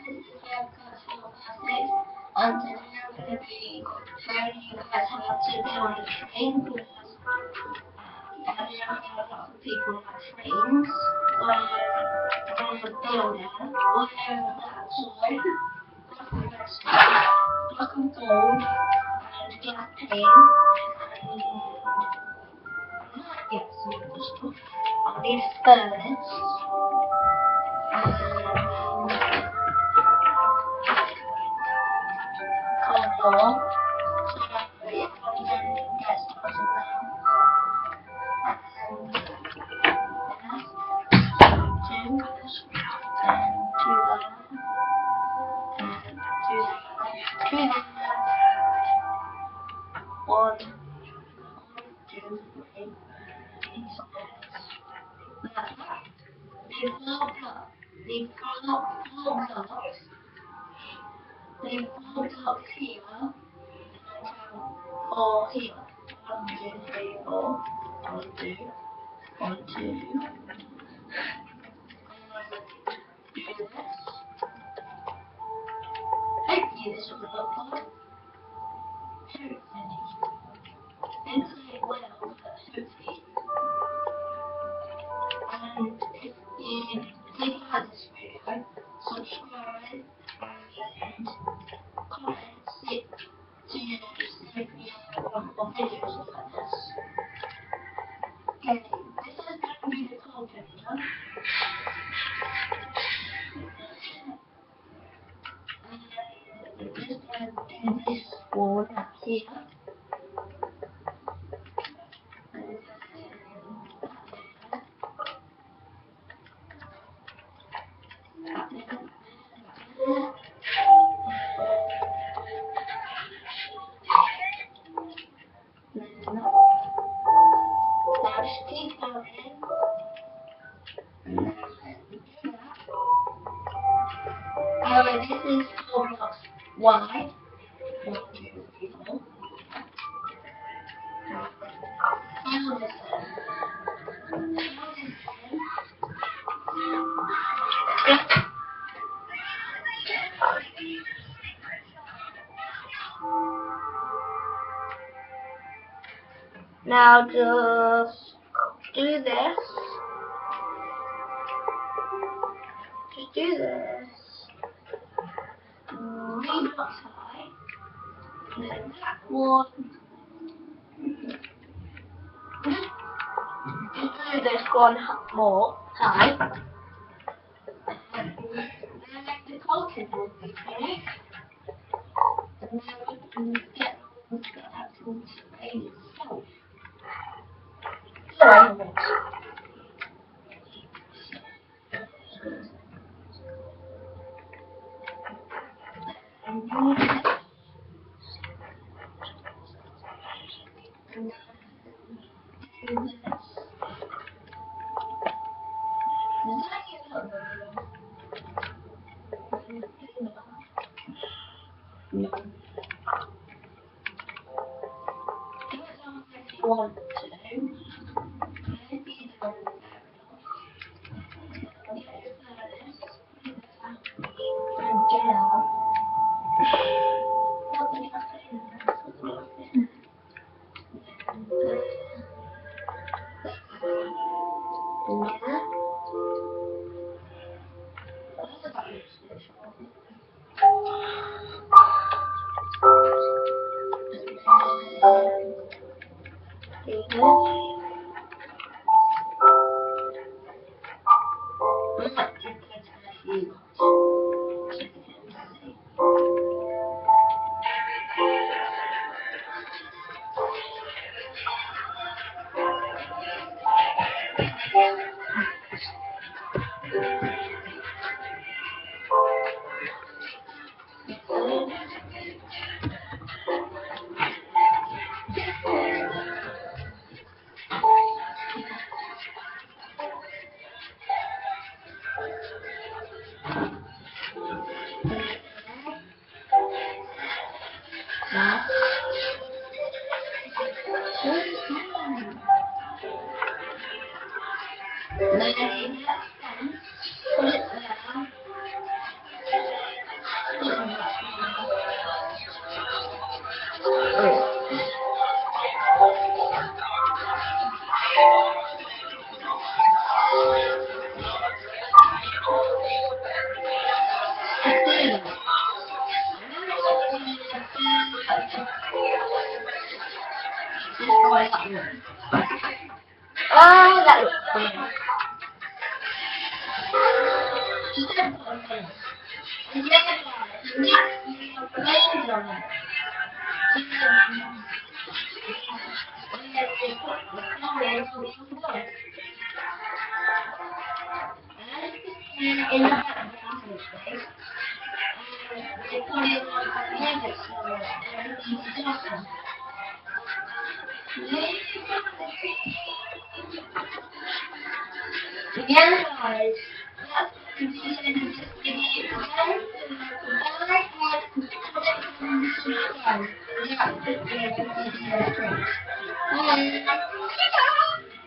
And then I'm going to be showing you guys how to go on a train because I know a lot of people like trains. So I'm going to build it. We'll have that toy, block of gold, and glass pane, and I might get some other stuff. I'll need a furnace. Cardboard. So yeah, I'm going to get started now. One, two, three. Leave four blocks. Leave four blocks. Leave four blocks here. Or here. One, two, three, four. One, two. One, two. Do this. Hopefully this will look like. Hopefully. Didn't say it well, but hopefully. And if you like this video, subscribe and comment it to if you want more videos like this. Okay, this is going to be the cold picture. And we're just going to do this wall up here. Now just keep going. This is 4 blocks wide. 1, 2, 3, 4. Now this Now just do this. Just do this. 3 blocks high. And then that one. Just do this one more high. And then the cotton will be finished. And then we can get on to the actual train itself. So, want to maybe the and down. And yeah, guys, next we have played on it. So, let's put the story to the book. As you can see in the background of this, they put in like cosmetics so everything's awesome. Again, guys, that's the end of this video. Again, goodbye and comment and subscribe. That's the end of the video. Bye.